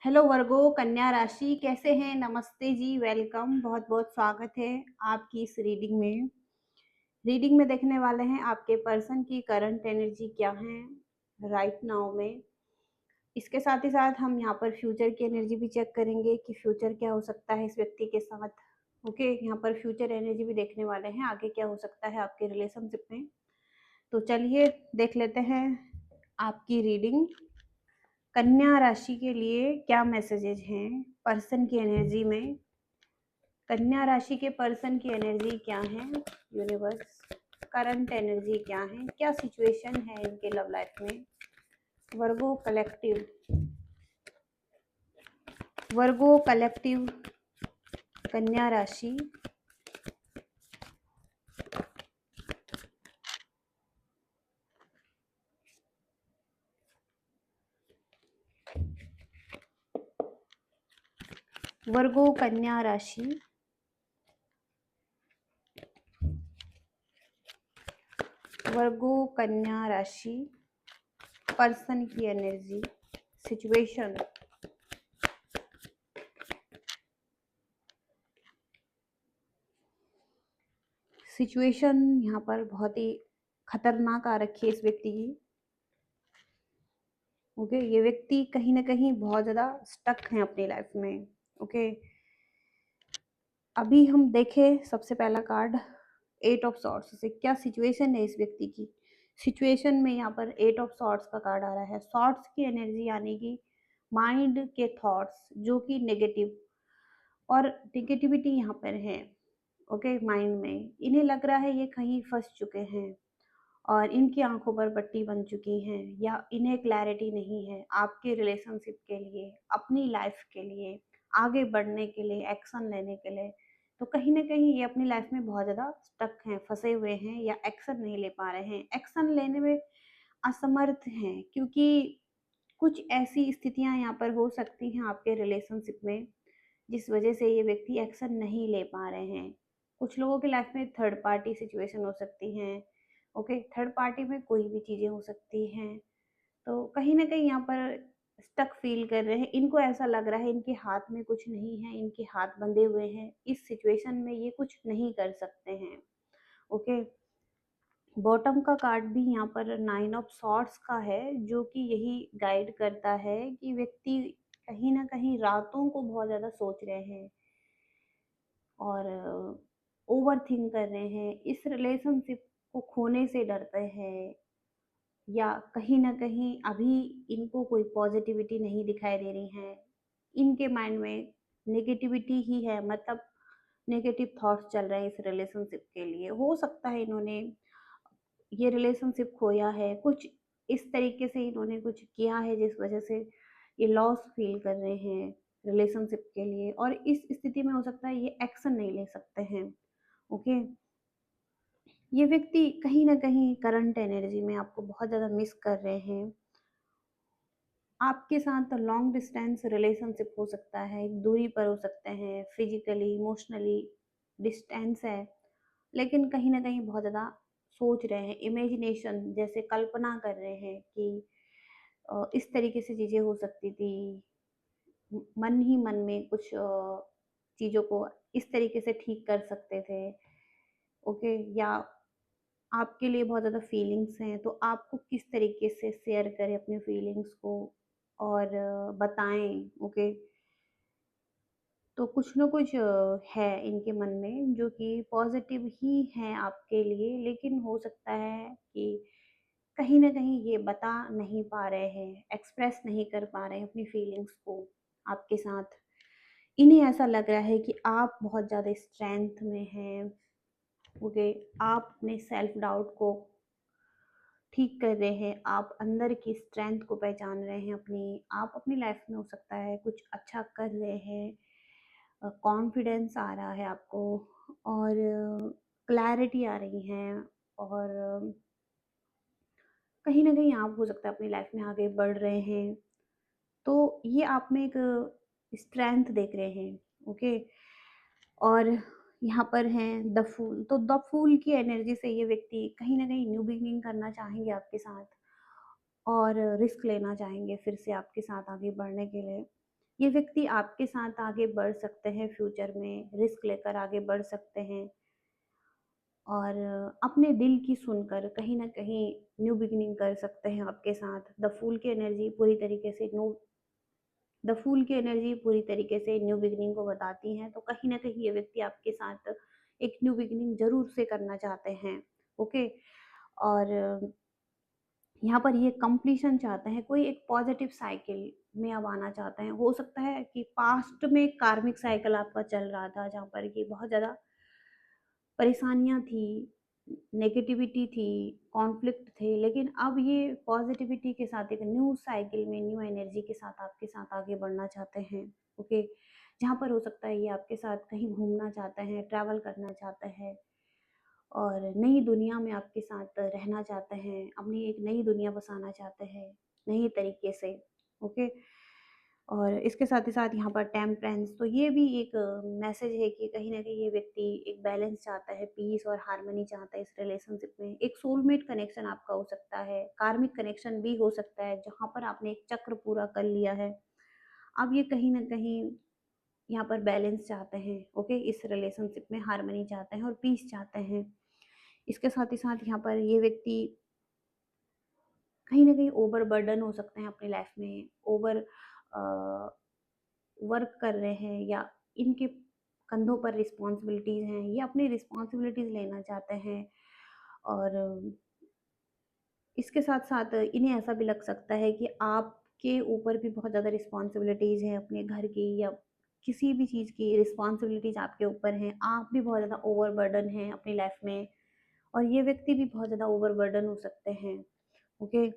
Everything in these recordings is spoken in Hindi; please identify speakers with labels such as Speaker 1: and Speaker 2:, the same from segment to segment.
Speaker 1: हेलो वर्गो कन्या राशि कैसे हैं। नमस्ते जी, वेलकम, बहुत बहुत स्वागत है आपकी इस रीडिंग में देखने वाले हैं आपके पर्सन की करंट एनर्जी क्या है राइट नाउ में। इसके साथ ही साथ हम यहाँ पर फ्यूचर की एनर्जी भी चेक करेंगे कि फ्यूचर क्या हो सकता है इस व्यक्ति के साथ। ओके, यहाँ पर फ्यूचर एनर्जी भी देखने वाले हैं, आगे क्या हो सकता है आपके रिलेशनशिप में। तो चलिए देख लेते हैं आपकी रीडिंग। कन्या राशि के लिए क्या मैसेजेस हैं पर्सन की एनर्जी में। कन्या राशि के पर्सन की एनर्जी क्या है, यूनिवर्स करंट एनर्जी क्या है, क्या सिचुएशन है इनके लव लाइफ में। वर्गो कलेक्टिव कन्या राशि। वर्गो कन्या राशि। वर्गो कन्या राशि पर्सन की एनर्जी सिचुएशन। सिचुएशन यहाँ पर बहुत ही खतरनाक आ रखी है इस व्यक्ति की। ओके, ये व्यक्ति कहीं ना कहीं बहुत ज्यादा स्टक है अपनी लाइफ में। ओके, अभी हम देखें सबसे पहला कार्ड एट ऑफ सॉर्ड्स से क्या सिचुएशन है इस व्यक्ति की। सिचुएशन में यहाँ पर एट ऑफ सॉर्ड्स का कार्ड आ रहा है। सॉर्ड्स की एनर्जी यानी कि माइंड के थॉट्स जो कि नेगेटिव और नेगेटिविटी यहाँ पर है। ओके, माइंड में इन्हें लग रहा है ये कहीं फंस चुके हैं और इनकी आंखों पर पट्टी बन चुकी हैं, या इन्हें क्लैरिटी नहीं है आपके रिलेशनशिप के लिए, अपनी लाइफ के लिए, आगे बढ़ने के लिए, एक्शन लेने के लिए। तो कहीं ना कहीं ये अपनी लाइफ में बहुत ज़्यादा स्टक हैं, फंसे हुए हैं, या एक्शन नहीं ले पा रहे हैं, एक्शन लेने में असमर्थ हैं, क्योंकि कुछ ऐसी स्थितियां यहाँ पर हो सकती हैं आपके रिलेशनशिप में जिस वजह से ये व्यक्ति एक्शन नहीं ले पा रहे हैं। कुछ लोगों की लाइफ में थर्ड पार्टी सिचुएशन हो सकती है। ओके, थर्ड पार्टी में कोई भी चीज़ें हो सकती हैं। तो कहीं ना कहीं यहाँ पर स्टक फील कर रहे हैं, इनको ऐसा लग रहा है इनके हाथ में कुछ नहीं है, इनके हाथ बंधे हुए हैं, इस सिचुएशन में ये कुछ नहीं कर सकते हैं। ओके, बॉटम का कार्ड भी यहाँ पर नाइन ऑफ सॉर्ड्स का है, जो कि यही गाइड करता है कि व्यक्ति कहीं ना कहीं रातों को बहुत ज़्यादा सोच रहे हैं और ओवर थिंक कर रहे हैं, इस रिलेशनशिप को खोने से डरते हैं, या कहीं ना कहीं अभी इनको कोई पॉजिटिविटी नहीं दिखाई दे रही है। इनके माइंड में नेगेटिविटी ही है, मतलब नेगेटिव थॉट्स चल रहे हैं इस रिलेशनशिप के लिए। हो सकता है इन्होंने ये रिलेशनशिप खोया है, कुछ इस तरीके से इन्होंने कुछ किया है जिस वजह से ये लॉस फील कर रहे हैं रिलेशनशिप के लिए, और इस स्थिति में हो सकता है ये एक्शन नहीं ले सकते हैं। ओके, ये व्यक्ति कहीं ना कहीं करंट एनर्जी में आपको बहुत ज़्यादा मिस कर रहे हैं। आपके साथ लॉन्ग डिस्टेंस रिलेशनशिप हो सकता है, एक दूरी पर हो सकते हैं, फिजिकली इमोशनली डिस्टेंस है, लेकिन कहीं ना कहीं बहुत ज़्यादा सोच रहे हैं, इमेजिनेशन जैसे कल्पना कर रहे हैं कि इस तरीके से चीज़ें हो सकती थी। मन ही मन में कुछ चीज़ों को इस तरीके से ठीक कर सकते थे। ओके, या आपके लिए बहुत ज़्यादा फीलिंग्स हैं, तो आपको किस तरीके से शेयर करें अपनी फीलिंग्स को और बताएं। ओके, तो कुछ ना कुछ है इनके मन में जो कि पॉजिटिव ही है आपके लिए, लेकिन हो सकता है कि कहीं ना कहीं ये बता नहीं पा रहे हैं, एक्सप्रेस नहीं कर पा रहे हैं अपनी फीलिंग्स को आपके साथ। इन्हें ऐसा लग रहा है कि आप बहुत ज़्यादा स्ट्रेंथ में हैं। ओके, आप अपने सेल्फ डाउट को ठीक कर रहे हैं, आप अंदर की स्ट्रेंथ को पहचान रहे हैं अपनी, आप अपनी लाइफ में हो सकता है कुछ अच्छा कर रहे हैं, कॉन्फिडेंस आ रहा है आपको, और क्लैरिटी आ रही है, और कहीं ना कहीं आप हो सकता है अपनी लाइफ में आगे बढ़ रहे हैं। तो ये आप में एक स्ट्रेंथ देख रहे हैं। ओके, और यहाँ पर हैं द फूल, तो द फूल की एनर्जी से ये व्यक्ति कहीं ना कहीं न्यू बिगिनिंग करना चाहेंगे आपके साथ, और रिस्क लेना चाहेंगे फिर से आपके साथ आगे बढ़ने के लिए। ये व्यक्ति आपके साथ आगे बढ़ सकते हैं, फ्यूचर में रिस्क लेकर आगे बढ़ सकते हैं और अपने दिल की सुनकर कहीं न कहीं न्यू बिगिनिंग कर सकते हैं आपके साथ। द फूल की एनर्जी पूरी तरीके से न्यू बिगिनिंग को बताती है, तो कहीं न कहीं ये व्यक्ति आपके साथ एक न्यू बिगिनिंग ज़रूर से करना चाहते हैं, ओके? और यहाँ पर ये कंप्लीशन चाहते हैं, कोई एक पॉजिटिव साइकिल में अब आना चाहते हैं। हो सकता है कि पास्ट में कार्मिक साइकिल आपका चल रहा था, जहाँ पर कि बहुत ज़्यादा परेशानियाँ थी, नेगेटिविटी थी, कॉन्फ्लिक्ट थे, लेकिन अब ये पॉजिटिविटी के साथ एक न्यू साइकिल में, न्यू एनर्जी के साथ आपके साथ आगे बढ़ना चाहते हैं, ओके? जहाँ पर हो सकता है ये आपके साथ कहीं घूमना चाहते हैं, ट्रैवल करना चाहते हैं और नई दुनिया में आपके साथ रहना चाहते हैं, अपनी एक नई दुनिया बसाना चाहते हैं, नई तरीके से, ओके? और इसके साथ ही साथ यहाँ पर टेम्परेंस, तो ये भी एक मैसेज है कि कहीं न कहीं ये व्यक्ति एक बैलेंस चाहता है, पीस और हार्मनी चाहता है इस रिलेशनशिप में। एक सोलमेट कनेक्शन आपका हो सकता है, कार्मिक कनेक्शन भी हो सकता है, जहाँ पर आपने एक चक्र पूरा कर लिया है। अब ये कहीं न कहीं यहाँ पर बैलेंस चाहते हैं, ओके? इस रिलेशनशिप में हार्मनी चाहते हैं और पीस चाहते हैं। इसके साथ ही साथ यहाँ पर ये व्यक्ति कहीं न कहीं ओवरबर्डन हो सकते हैं अपनी लाइफ में, अ, वर्क कर रहे हैं या इनके कंधों पर रिस्पॉन्सिबिलिटीज़ हैं, ये अपनी रिस्पॉन्सिबिलिटीज़ लेना चाहते हैं और इसके साथ-साथ इन्हें ऐसा भी लग सकता है कि आपके ऊपर भी बहुत ज़्यादा रिस्पॉन्सिबिलिटीज़ हैं अपने घर की या किसी भी चीज़ की रिस्पॉन्सिबिलिटीज़ आपके ऊपर हैं। आप भी बहुत ज़्यादा ओवरबर्डन हैं अपनी लाइफ में और ये व्यक्ति भी बहुत ज़्यादा ओवरबर्डन हो सकते हैं, ओके?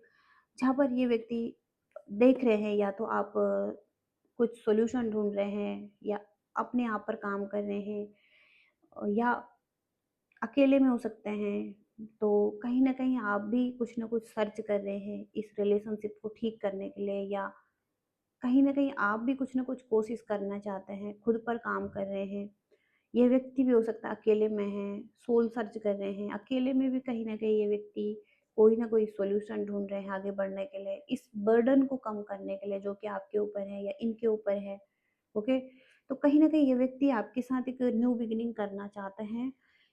Speaker 1: जहाँ पर ये व्यक्ति देख रहे हैं या तो आप कुछ सॉल्यूशन ढूँढ रहे हैं या अपने आप पर काम कर रहे हैं या अकेले में हो सकते हैं, तो कहीं न कहीं आप भी कुछ न कुछ सर्च कर रहे हैं इस रिलेशनशिप को ठीक करने के लिए या कहीं न कहीं आप भी कुछ न कुछ कोशिश करना चाहते हैं, खुद पर काम कर रहे हैं। ये व्यक्ति भी हो सकता है अकेले में है, सोल सर्च कर रहे हैं, अकेले में भी कहीं न कहीं ये व्यक्ति कोई न कोई सॉल्यूशन ढूँढ रहे हैं आगे बढ़ने के लिए, इस बर्डन को कम करने के लिए जो कि आपके ऊपर है या इनके ऊपर है, ओके? तो कहीं न कहीं ये व्यक्ति आपके साथ एक न्यू बिगिनिंग करना चाहते हैं,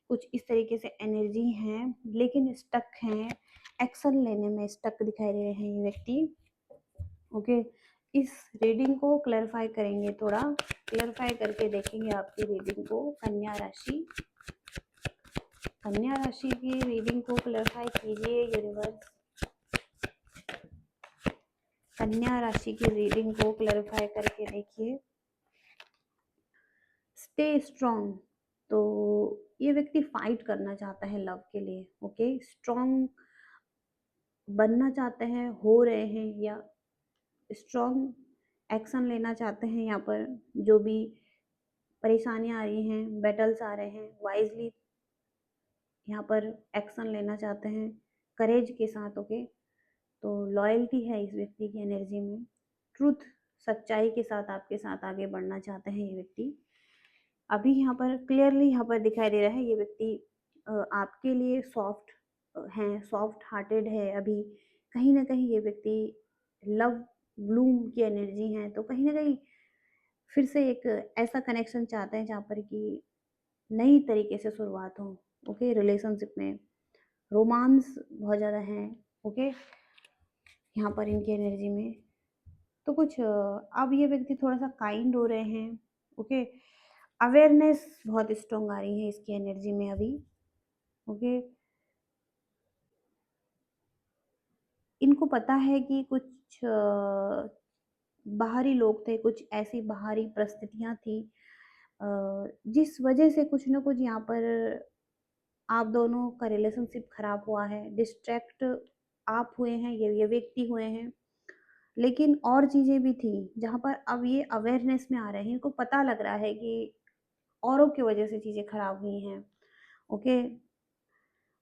Speaker 1: कुछ इस तरीके से एनर्जी हैं, लेकिन स्टक हैं, एक्शन लेने में स्टक दिखाई दे रहे हैं ये व्यक्ति, ओके? इस रीडिंग को क्लैरिफ़ाई करेंगे थोड़ा, क्लैरिफ़ाई करके देखेंगे आपकी रीडिंग को। कन्या राशि की रीडिंग को क्लैरिफ़ाई कीजिए यूनिवर्स। कन्या राशि की रीडिंग को क्लैरिफ़ाई करके देखिए। स्टे स्ट्रॉन्ग, तो ये व्यक्ति फाइट करना चाहता है लव के लिए, ओके? स्ट्रॉन्ग बनना चाहते हैं, हो रहे हैं या स्ट्रॉन्ग एक्शन लेना चाहते हैं यहाँ पर जो भी परेशानियाँ आ रही हैं, बैटल्स आ रहे हैं, वाइज़ली यहाँ पर एक्शन लेना चाहते हैं, करेज के साथ, ओके? तो लॉयल्टी है इस व्यक्ति की एनर्जी में, ट्रुथ, सच्चाई के साथ आपके साथ आगे बढ़ना चाहते हैं ये व्यक्ति। अभी यहाँ पर क्लियरली यहाँ पर दिखाई दे रहा है ये व्यक्ति आपके लिए सॉफ्ट हैं, सॉफ्ट हार्टेड है अभी। कहीं न कहीं ये व्यक्ति लव ब्लूम की एनर्जी है, तो कहीं न कहीं फिर से एक ऐसा कनेक्शन चाहते हैं जहाँ पर कि नई तरीके से शुरुआत हो, ओके? रिलेशनशिप में रोमांस बहुत ज़्यादा है, ओके? यहाँ पर इनकी एनर्जी में तो कुछ अब ये व्यक्ति थोड़ा-सा काइंड हो रहे हैं, ओके? अवेयरनेस बहुत स्ट्रॉन्ग आ रही है इसकी एनर्जी में अभी, ओके? इनको पता है कि कुछ बाहरी लोग थे, कुछ ऐसी बाहरी परिस्थितियाँ थी अ, जिस वजह से कुछ न कुछ यहाँ पर आप दोनों का रिलेशनशिप खराब हुआ है, डिस्ट्रैक्ट आप हुए हैं, ये व्यक्ति हुए हैं। लेकिन और चीज़ें भी थी, जहाँ पर अब ये अवेयरनेस में आ रहे हैं, इनको पता लग रहा है कि औरों की वजह से चीज़ें खराब हुई हैं, ओके?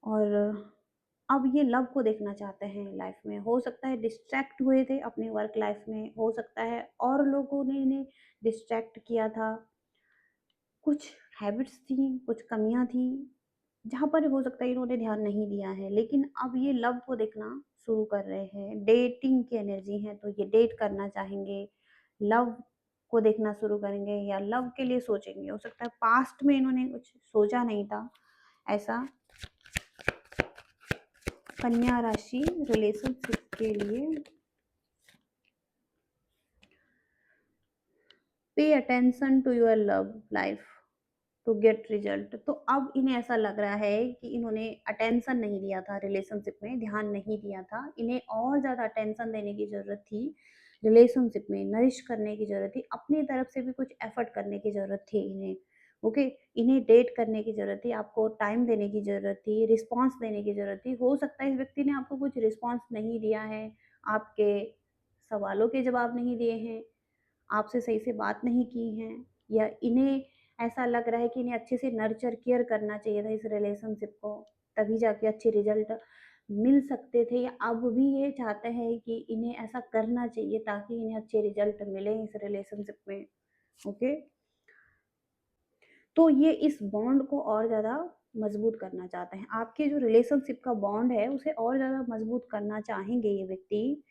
Speaker 1: और अब ये लव को देखना चाहते हैं लाइफ में। हो सकता है डिस्ट्रैक्ट हुए थे अपनी वर्क लाइफ में, हो सकता है और लोगों ने इन्हें डिस्ट्रैक्ट किया था। कुछ हैबिट्स थी, कुछ कमियाँ थी, जहाँ पर हो सकता है इन्होंने ध्यान नहीं दिया है, लेकिन अब ये लव को देखना शुरू कर रहे हैं। डेटिंग की एनर्जी है, तो ये डेट करना चाहेंगे। लव को देखना शुरू करेंगे या लव के लिए सोचेंगे। हो सकता है पास्ट में इन्होंने कुछ सोचा नहीं था ऐसा। कन्या राशि रिलेशनशिप के लिए pay attention to your love life to get result. तो अब इन्हें ऐसा लग रहा है कि इन्होंने अटेंशन नहीं दिया था रिलेशनशिप में, ध्यान नहीं दिया था, इन्हें और ज़्यादा अटेंशन देने की ज़रूरत थी रिलेशनशिप में, नरिश करने की ज़रूरत थी, अपनी तरफ से भी कुछ एफर्ट करने की ज़रूरत थी इन्हें। ओके, इन्हें डेट करने की ज़रूरत थी, आपको टाइम देने की ज़रूरत थी, रिस्पॉन्स देने की ज़रूरत थी। हो सकता है इस व्यक्ति ने आपको कुछ रिस्पॉन्स नहीं दिया है, आपके सवालों के जवाब नहीं दिए हैं, आपसे सही से बात नहीं की हैं, या इन्हें ऐसा लग रहा है कि इन्हें अच्छे से नर्चर केयर करना चाहिए था इस रिलेशनशिप को, तभी जाके अच्छे रिजल्ट मिल सकते थे, या अब भी ये चाहते हैं कि इन्हें ऐसा करना चाहिए ताकि इन्हें अच्छे रिजल्ट मिले इस रिलेशनशिप में। ओके, तो ये इस बॉन्ड को और ज़्यादा मजबूत करना चाहते हैं। आपके जो रिलेशनशिप का बॉन्ड है उसे और ज़्यादा मजबूत करना चाहेंगे ये व्यक्ति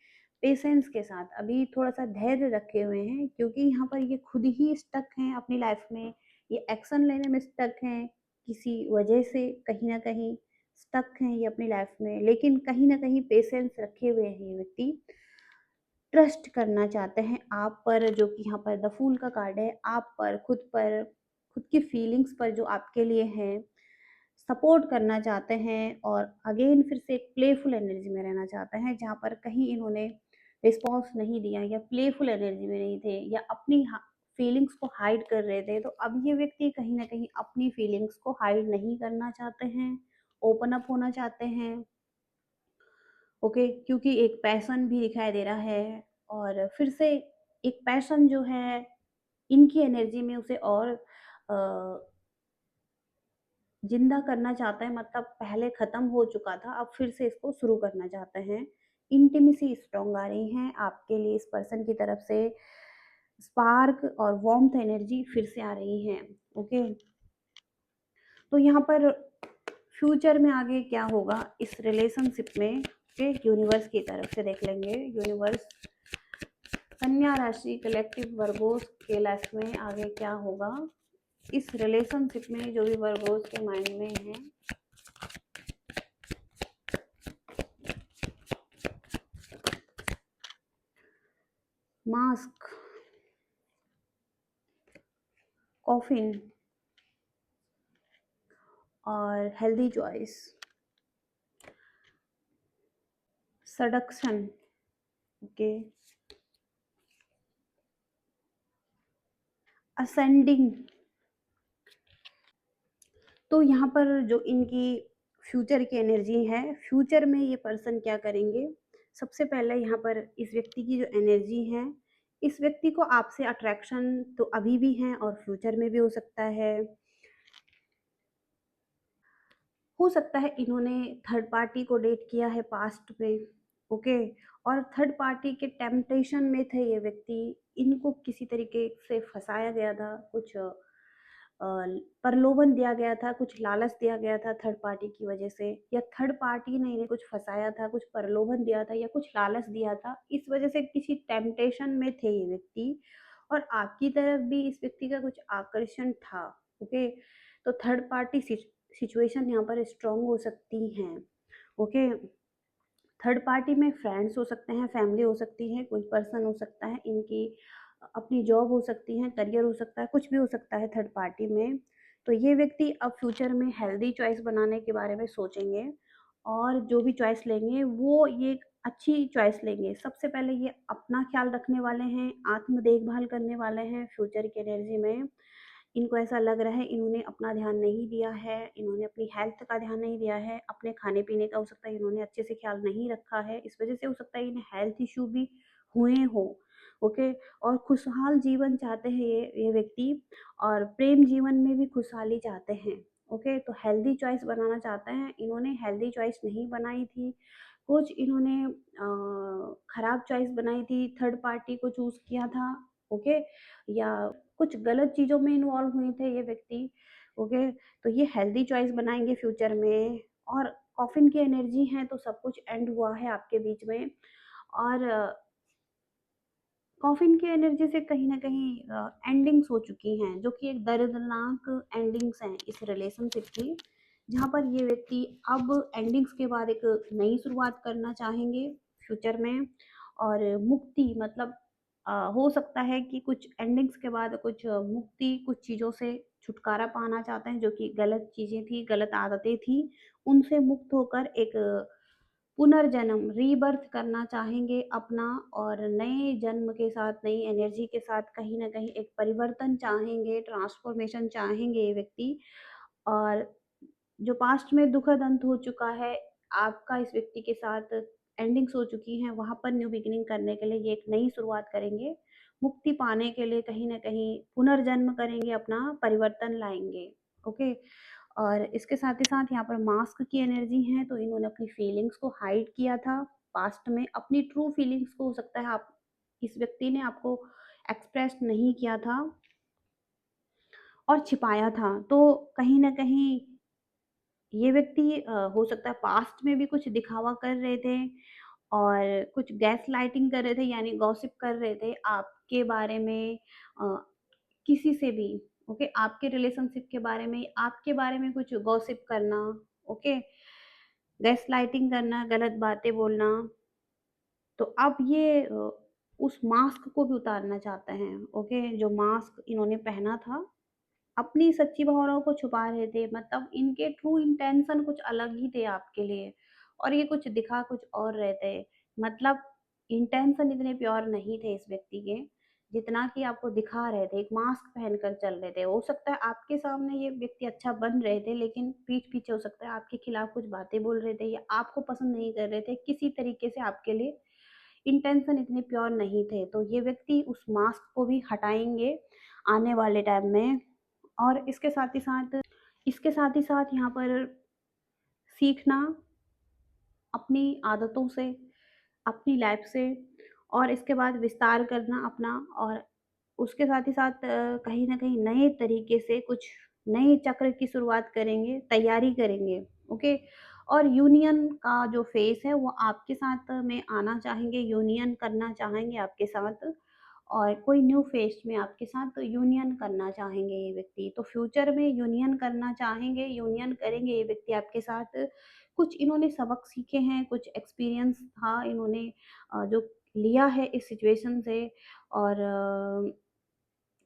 Speaker 1: पेशेंस के साथ। अभी थोड़ा-सा धैर्य रखे हुए हैं क्योंकि यहाँ पर ये खुद ही स्टक हैं अपनी लाइफ में, ये एक्शन लेने में स्टक हैं, किसी वजह से कहीं न कहीं स्टक हैं ये अपनी लाइफ में, लेकिन कहीं न कहीं पेशेंस रखे हुए हैं ये व्यक्ति। ट्रस्ट करना चाहते हैं आप पर, जो कि यहाँ पर द फूल का कार्ड है, आप पर, खुद की फीलिंग्स पर जो आपके लिए हैं, सपोर्ट करना चाहते हैं, और अगेन फिर से एक प्लेफुल एनर्जी में रहना चाहते हैं, जहाँ पर कहीं इन्होंने रिस्पॉन्स नहीं दिया या प्लेफुल एनर्जी में नहीं थे या अपनी फीलिंग्स को हाइड कर रहे थे। तो अब ये व्यक्ति कहीं न कहीं अपनी फीलिंग्स को हाइड नहीं करना चाहते हैं, ओपन अप होना चाहते हैं। ओके, क्योंकि एक पैशन भी दिखाई दे रहा है, और फिर से एक पैशन जो है इनकी एनर्जी में उसे और जिंदा करना चाहते हैं, मतलब पहले खत्म हो चुका था अब फिर से इसको शुरू करना चाहते हैं। इंटीमेसी स्ट्रॉन्ग आ रही हैं आपके लिए इस पर्सन की तरफ से, स्पार्क और वार्मथ एनर्जी फिर से आ रही हैं। ओके, तो यहाँ पर फ्यूचर में आगे क्या होगा इस रिलेशनशिप में, के यूनिवर्स की तरफ से देख लेंगे। यूनिवर्स, कन्या राशि कलेक्टिव वर्गोस के लाइफ में आगे क्या होगा इस रिलेशनशिप में, जो भी वर्गोस के माइंड में है। मास्क, कॉफिन और healthy choice, seduction. Okay, ascending. तो यहाँ पर जो इनकी फ्यूचर की एनर्जी है, फ्यूचर में ये पर्सन क्या करेंगे, सबसे पहले यहाँ पर इस व्यक्ति की जो एनर्जी है, इस व्यक्ति को आपसे अट्रैक्शन तो अभी भी है और फ्यूचर में भी हो सकता है। हो सकता है इन्होंने थर्ड पार्टी को डेट किया है पास्ट में। ओके, और थर्ड पार्टी के टेम्पटेशन में थे ये व्यक्ति, इनको किसी तरीके से फंसाया गया था, कुछ प्रलोभन दिया गया था, कुछ लालच दिया गया था थर्ड पार्टी की वजह से, या थर्ड पार्टी ने इन्हें कुछ फंसाया था, कुछ प्रलोभन दिया था या कुछ लालच दिया था, इस वजह से किसी टेम्पटेशन में थे ये व्यक्ति, और आपकी तरफ भी इस व्यक्ति का कुछ आकर्षण था। ओके, तो थर्ड पार्टी सिचुएशन यहाँ पर स्ट्रांग हो सकती हैं। ओके, थर्ड पार्टी में फ्रेंड्स हो सकते हैं, फैमिली हो सकती है, कोई पर्सन हो सकता है, इनकी अपनी जॉब हो सकती है, करियर हो सकता है, कुछ भी हो सकता है थर्ड पार्टी में। तो ये व्यक्ति अब फ्यूचर में हेल्दी चॉइस बनाने के बारे में सोचेंगे, और जो भी चॉइस लेंगे वो ये एक अच्छी चॉइस लेंगे। सबसे पहले ये अपना ख्याल रखने वाले हैं, आत्म देखभाल करने वाले हैं फ्यूचर की एनर्जी में। इनको ऐसा लग रहा है इन्होंने अपना ध्यान नहीं दिया है, इन्होंने अपनी हेल्थ का ध्यान नहीं दिया है, अपने खाने-पीने का हो सकता है इन्होंने अच्छे से ख्याल नहीं रखा है, इस वजह से हो सकता है इन्हें हेल्थ इश्यू भी हुए हों। ओके, और खुशहाल जीवन चाहते हैं ये व्यक्ति, और प्रेम जीवन में भी खुशहाली चाहते हैं। ओके, तो हेल्दी चॉइस बनाना चाहते हैं, इन्होंने हेल्दी चॉइस नहीं बनाई थी, कुछ इन्होंने खराब चॉइस बनाई थी, थर्ड पार्टी को चूज़ किया था। ओके, या कुछ गलत चीज़ों में इन्वॉल्व हुए थे ये व्यक्ति। ओके, तो ये हेल्दी चॉइस बनाएँगे फ्यूचर में, और कॉफ़िन की एनर्जी है तो सब कुछ एंड हुआ है आपके बीच में, और कॉफ़िन की एनर्जी से कहीं न कहीं एंडिंग्स हो चुकी हैं, जो कि एक दर्दनाक एंडिंग्स हैं इस रिलेशनशिप की, जहाँ पर ये व्यक्ति अब एंडिंग्स के बाद एक नई शुरुआत करना चाहेंगे फ्यूचर में। और मुक्ति मतलब हो सकता है कि कुछ एंडिंग्स के बाद कुछ मुक्ति, कुछ चीज़ों से छुटकारा पाना चाहते हैं, जो कि गलत चीज़ें थी, गलत आदतें थी, उनसे मुक्त होकर एक पुनर्जन्म रीबर्थ करना चाहेंगे अपना, और नए जन्म के साथ, नई एनर्जी के साथ कहीं न कहीं एक परिवर्तन चाहेंगे, ट्रांसफ़ॉर्मेशन चाहेंगे ये व्यक्ति। और जो पास्ट में दुखद अंत हो चुका है, आपका इस व्यक्ति के साथ एंडिंग्स हो चुकी हैं, वहाँ पर न्यू बिगिनिंग करने के लिए ये एक नई शुरुआत करेंगे। मुक्ति पाने के लिए कहीं न कहीं पुनर्जन्म करेंगे, अपना परिवर्तन लाएँगे। ओके? और इसके साथ ही साथ यहाँ पर मास्क की एनर्जी है, तो इन्होंने अपनी फीलिंग्स को हाइड किया था पास्ट में। अपनी ट्रू फीलिंग्स को हो सकता है आप इस व्यक्ति ने आपको एक्सप्रेस नहीं किया था और छिपाया था। तो कहीं न कहीं ये व्यक्ति हो सकता है पास्ट में भी कुछ दिखावा कर रहे थे और कुछ गैसलाइटिंग कर रहे थे, यानी गॉसिप कर रहे थे आपके बारे में, अ, किसी से भी। ओके, आपके रिलेशनशिप के बारे में, आपके बारे में कुछ गॉसिप करना। ओके, गैसलाइटिंग करना, गलत बातें बोलना। तो अब ये उस मास्क को भी उतारना चाहते हैं। ओके, जो मास्क इन्होंने पहना था, अपनी सच्ची भावनाओं को छुपा रहे थे, मतलब इनके ट्रू इंटेंशन कुछ अलग ही थे आपके लिए, और ये कुछ दिखा कुछ और रहे थे। मतलब इंटेंशन इतने प्योर नहीं थे इस व्यक्ति के, जितना कि आपको दिखा रहे थे, एक मास्क पहनकर चल रहे थे। हो सकता है आपके सामने ये व्यक्ति अच्छा बन रहे थे, लेकिन पीठ पीछे हो सकता है आपके खिलाफ कुछ बातें बोल रहे थे, या आपको पसंद नहीं कर रहे थे, किसी तरीके से आपके लिए इंटेंशन इतने प्योर नहीं थे। तो ये व्यक्ति उस मास्क को भी हटाएँगे आने वाले टाइम में। और इसके साथ ही साथ यहाँ पर सीखना अपनी आदतों से, अपनी लाइफ से, और इसके बाद विस्तार करना अपना, और उसके साथ ही साथ कहीं न कहीं नए तरीके से कुछ नए चक्र की शुरुआत करेंगे, तैयारी करेंगे। ओके? और यूनियन का जो फ़ेज़ है वो आपके साथ में आना चाहेंगे, यूनियन करना चाहेंगे आपके साथ, और कोई न्यू फ़ेज़ में आपके साथ यूनियन करना चाहेंगे ये व्यक्ति। तो फ्यूचर में यूनियन करना चाहेंगे, यूनियन करेंगे ये व्यक्ति आपके साथ। कुछ इन्होंने सबक सीखे हैं, कुछ एक्सपीरियंस था इन्होंने जो लिया है इस सिचुएशन से, और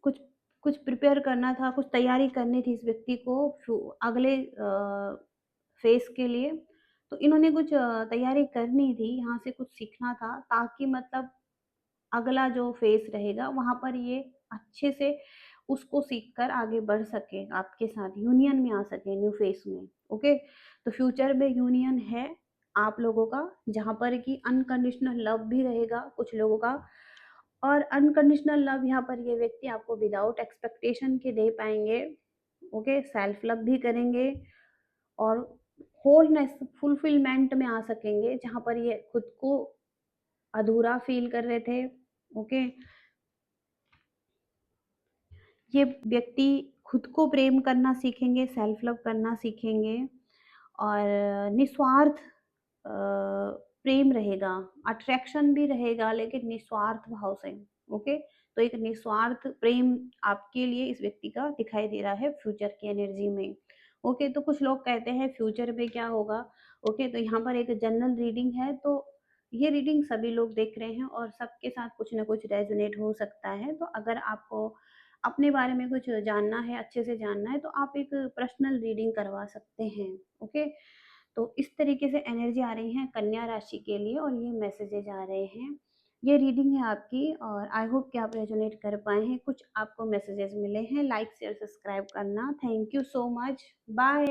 Speaker 1: कुछ कुछ प्रिपेयर करना था, कुछ तैयारी करनी थी इस व्यक्ति को अगले फ़ेज़ के लिए। तो इन्होंने कुछ तैयारी करनी थी, यहाँ से कुछ सीखना था, ताकि मतलब अगला जो फ़ेज़ रहेगा वहाँ पर ये अच्छे से उसको सीख कर आगे बढ़ सकें, आपके साथ यूनियन में आ सकें न्यू फ़ेज़ में। ओके? तो फ्यूचर में यूनियन है आप लोगों का, जहाँ पर कि अनकंडीशनल लव भी रहेगा कुछ लोगों का, और अनकंडीशनल लव यहाँ पर ये व्यक्ति आपको विदाउट एक्सपेक्टेशन के दे पाएँगे। ओके? सेल्फ लव भी करेंगे, और होलनेस, फुलफिलमेंट में आ सकेंगे, जहाँ पर ये खुद को अधूरा फ़ील कर रहे थे। ओके? ये व्यक्ति खुद को प्रेम करना सीखेंगे, सेल्फ लव करना सीखेंगे, और निस्वार्थ प्रेम रहेगा, अट्रैक्शन भी रहेगा, लेकिन निस्वार्थ भाव से। ओके? तो एक निस्वार्थ प्रेम आपके लिए इस व्यक्ति का दिखाई दे रहा है फ्यूचर की एनर्जी में। ओके? तो कुछ लोग कहते हैं फ्यूचर में क्या होगा? ओके? तो यहाँ पर एक जनरल रीडिंग है, तो ये रीडिंग सभी लोग देख रहे हैं, और सबके साथ कुछ न कुछ रेज़ोनेट हो सकता है। तो अगर आपको अपने बारे में कुछ जानना है, अच्छे से जानना है, तो आप एक पर्सनल रीडिंग करवा सकते हैं। ओके? तो इस तरीके से एनर्जी आ रही है कन्या राशि के लिए, और ये मैसेजेज आ रहे हैं। ये रीडिंग है आपकी, और आई होप कि आप रेजोनेट कर पाए हैं, कुछ आपको मैसेजेस मिले हैं। लाइक शेयर सब्सक्राइब करना। Thank you so much. Bye.